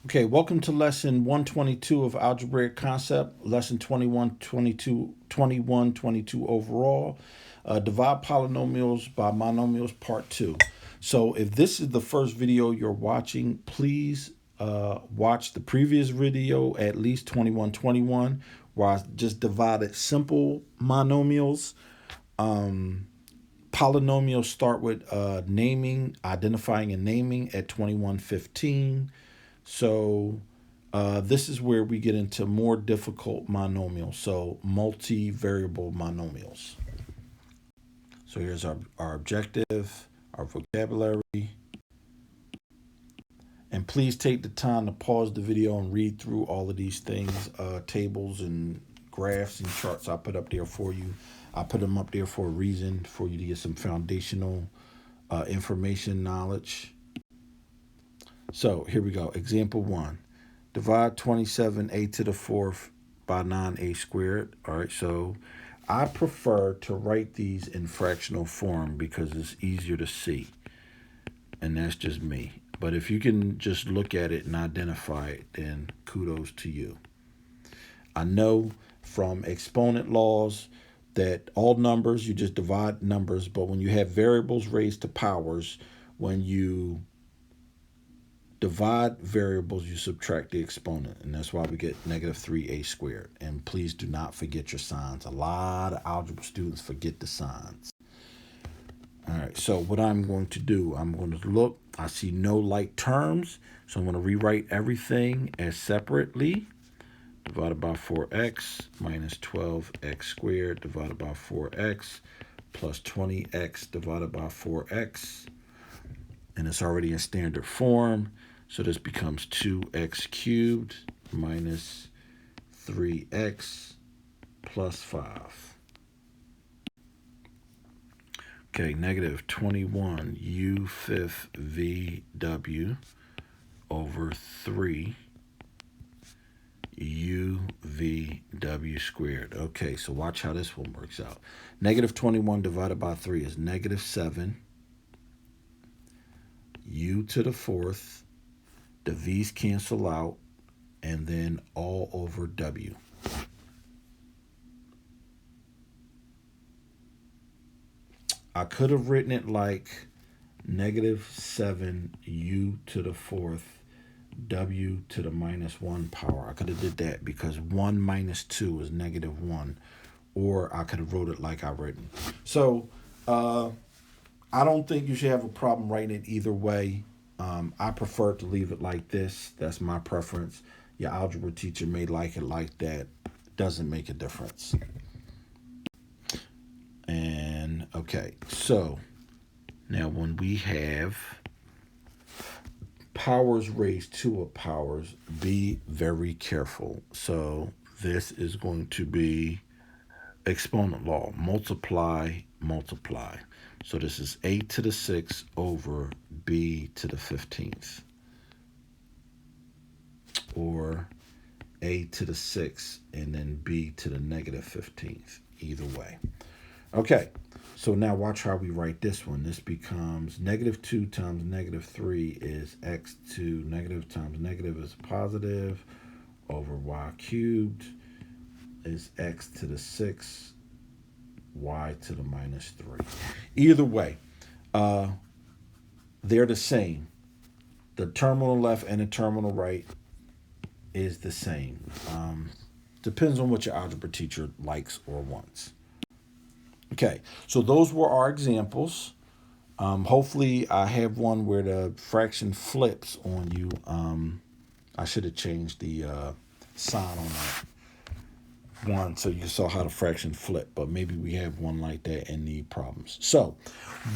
Okay, welcome to lesson 122 of algebraic concept, lesson 21, 22 overall. Divide polynomials by monomials, part 2. So if this is the first video you're watching, please watch the previous video, at least 21, where I just divided simple monomials. Polynomials start with identifying and naming at 21:15. So this is where we get into more difficult monomials, so multivariable monomials. So here's our objective, our vocabulary. And please take the time to pause the video and read through all of these things, tables and graphs and charts I put up there for you. I put them up there for a reason, for you to get some foundational information, knowledge. So here we go. Example 1. Divide 27a to the fourth by 9a squared. All right, so I prefer to write these in fractional form because it's easier to see. And that's just me. But if you can just look at it and identify it, then kudos to you. I know from exponent laws that all numbers, you just divide numbers, but when you have variables raised to powers, when you divide variables, you subtract the exponent, and that's why we get negative 3a squared. And please do not forget your signs. A lot of algebra students forget the signs. All right, so what I'm going to do, I'm going to look. I see no like terms, so I'm going to rewrite everything as separately. Divided by 4x minus 12x squared divided by 4x plus 20x divided by 4x. And it's already in standard form. So this becomes 2x cubed minus 3x plus 5. Okay, negative 21 u fifth vw over 3 UVW squared. Okay, so watch how this one works out. Negative 21 divided by 3 is negative 7 u to the fourth. The v's cancel out, and then all over w. I could have written it like negative 7 u to the fourth w to the minus 1 power. I could have did that because 1 minus 2 is negative 1. Or I could have wrote it like I've written. So I don't think you should have a problem writing it either way. I prefer to leave it like this. That's my preference. Your algebra teacher may like it like that. Doesn't make a difference. And okay, so now when we have powers raised to a powers, be very careful. So this is going to be exponent law. Multiply, multiply. So this is a to the 6th over b to the 15th. Or a to the 6th and then b to the negative 15th. Either way. Okay, so now watch how we write this one. This becomes negative 2 times negative 3 is x to negative times negative is positive over y cubed is x to the 6th y to the minus 3. Either way, they're the same. The terminal left and the terminal right is the same. Depends on what your algebra teacher likes or wants. Okay, so those were our examples. Hopefully I have one where the fraction flips on you. I should have changed the sign on that one so you saw how the fraction flip, but maybe we have one like that in the problems. So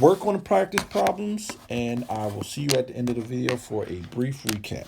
work on the practice problems, and I will see you at the end of the video for a brief recap.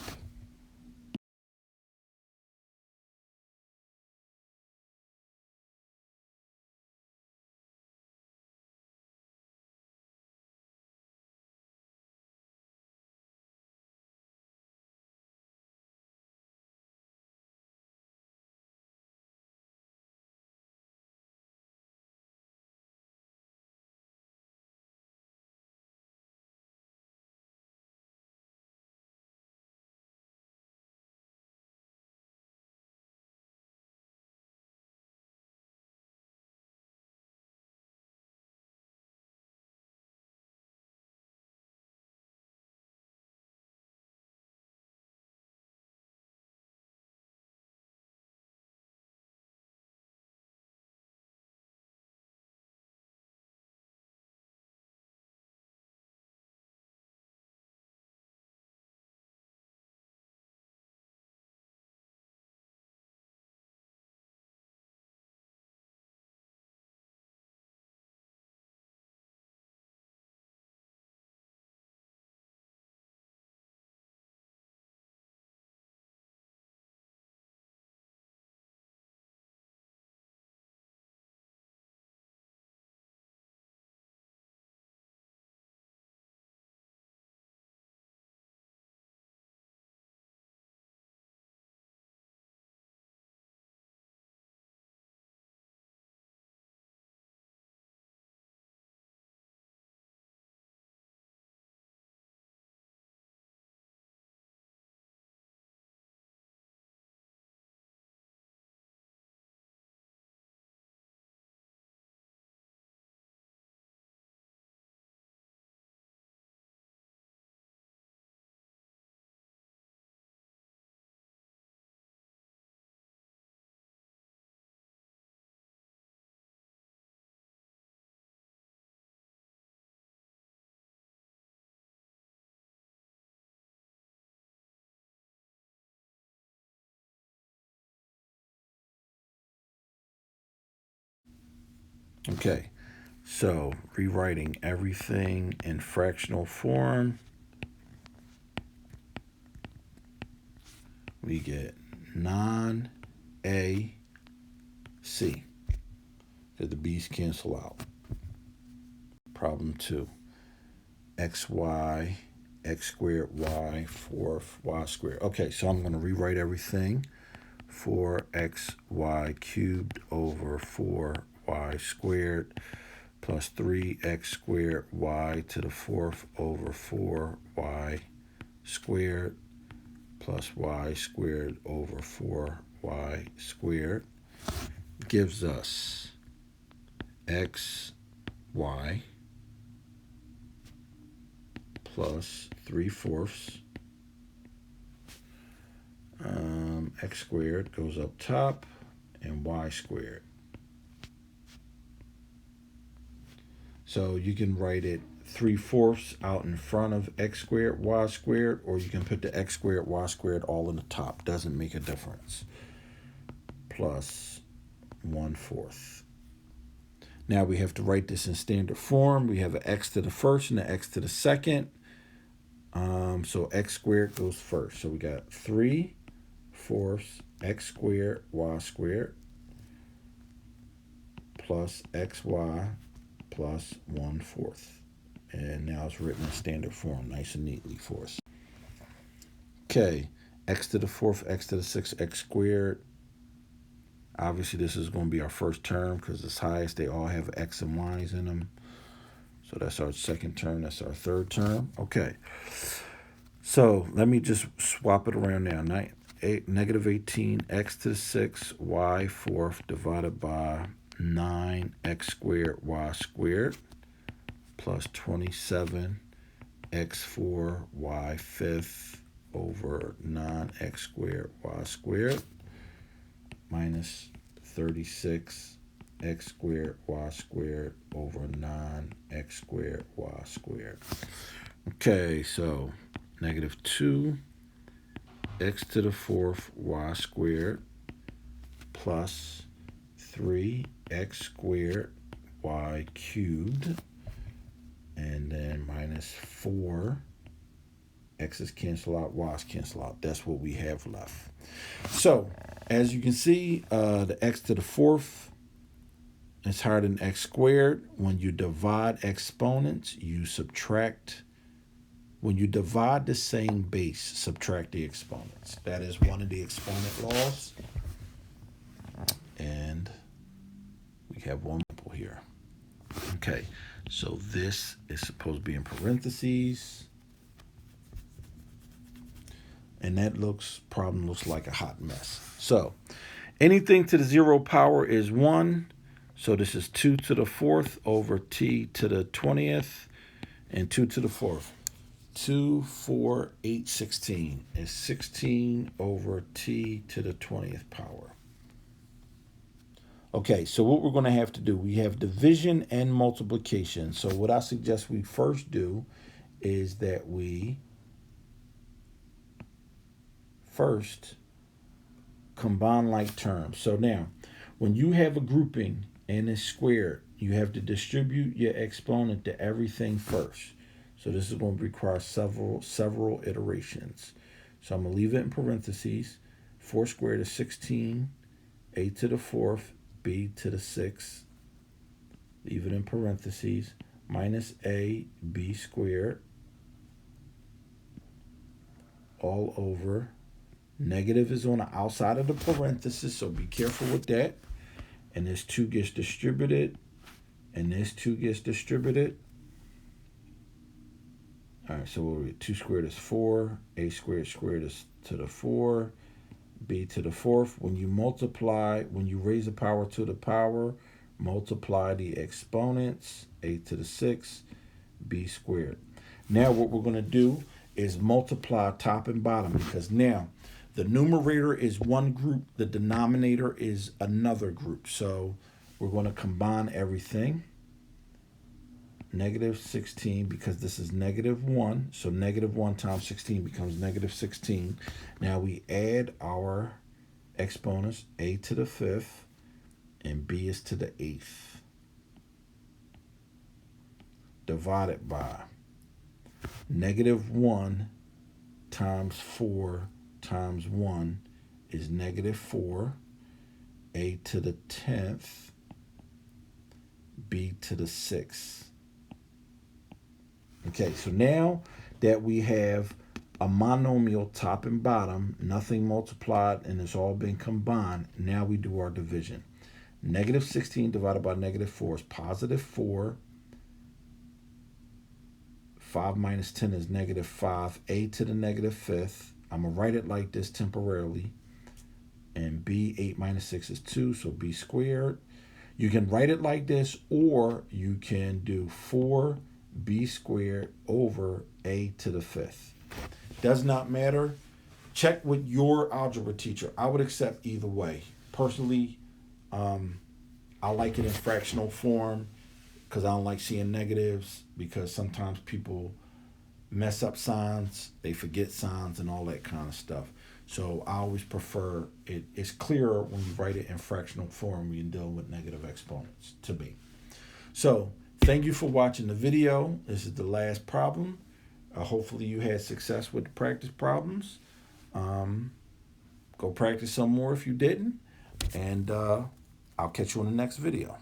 Okay, so rewriting everything in fractional form, we get non-A C, because the B's cancel out. Problem 2, xy, x squared y, 4y squared. Okay, so I'm going to rewrite everything. 4xy cubed over 4y squared plus 3x squared y to the 4th over 4y squared plus y squared over 4y squared gives us xy plus 3/4. X squared goes up top and y squared. So you can write it 3/4 out in front of x squared, y squared, or you can put the x squared, y squared all in the top. Doesn't make a difference. Plus 1/4. Now we have to write this in standard form. We have an x to the first and an x to the second. So x squared goes first. So we got 3/4 x squared y squared plus xy plus 1/4. And now it's written in standard form, nice and neatly for us. Okay, x to the 4th, x to the 6th, x squared. Obviously, this is going to be our first term because it's highest. They all have x and y's in them. So that's our second term. That's our third term. Okay. So let me just swap it around now. Negative 18 x to the 6th, y 4th divided by 9x squared y squared plus 27 x4 y 5th over 9x squared y squared minus 36 x squared y squared over 9x squared y squared. Okay, so negative 2 x to the 4th y squared plus 3x squared y cubed, and then minus 4. X's cancel out, y's cancel out. That's what we have left. So, as you can see, the x to the 4th is higher than x squared. When you divide exponents, you subtract. When you divide the same base, subtract the exponents. That is one of the exponent laws. And we have one example here. Okay, so this is supposed to be in parentheses. And that problem looks like a hot mess. So anything to the 0 power is 1. So this is 2 to the 4th over t to the 20th and 2 to the 4th. 2, 4, 8, 16 is 16 over t to the 20th power. Okay, so what we're going to have to do, we have division and multiplication. So what I suggest we first do is that we first combine like terms. So now, when you have a grouping and it's squared, you have to distribute your exponent to everything first. So this is going to require several iterations. So I'm going to leave it in parentheses. 4 squared is 16, a to the 4th, b to the 6th. Leave it in parentheses. Minus a, b squared, all over. Negative is on the outside of the parenthesis, so be careful with that. And this 2 gets distributed, and this 2 gets distributed. All right, so 2 squared is 4, a squared is to the 4, b to the 4th. When you multiply, when you raise the power to the power, multiply the exponents, a to the 6th, b squared. Now what we're going to do is multiply top and bottom, because now the numerator is one group, the denominator is another group. So we're going to combine everything. Negative 16, because this is negative 1. So negative 1 times 16 becomes negative 16. Now we add our exponents, a to the 5th and b is to the 8th. divided by -1 times 4 times 1 is -4. A to the 10th, B to the 6th. Okay, so now that we have a monomial top and bottom, nothing multiplied, and it's all been combined, now we do our division. -16 divided by -4 is +4. 5 minus 10 is -5. A to the -5th. I'm going to write it like this temporarily. And B, 8 minus 6 is 2, so B squared. You can write it like this, or you can do 4B squared over A to the 5th. Does not matter. Check with your algebra teacher. I would accept either way. Personally, I like it in fractional form because I don't like seeing negatives, because sometimes people mess up signs, they forget signs and all that kind of stuff. So I always prefer it. It's clearer when you write it in fractional form when you're dealing with negative exponents, to me. So thank you for watching the video. This is the last problem. Hopefully you had success with the practice problems. Go practice some more if you didn't. And I'll catch you on the next video.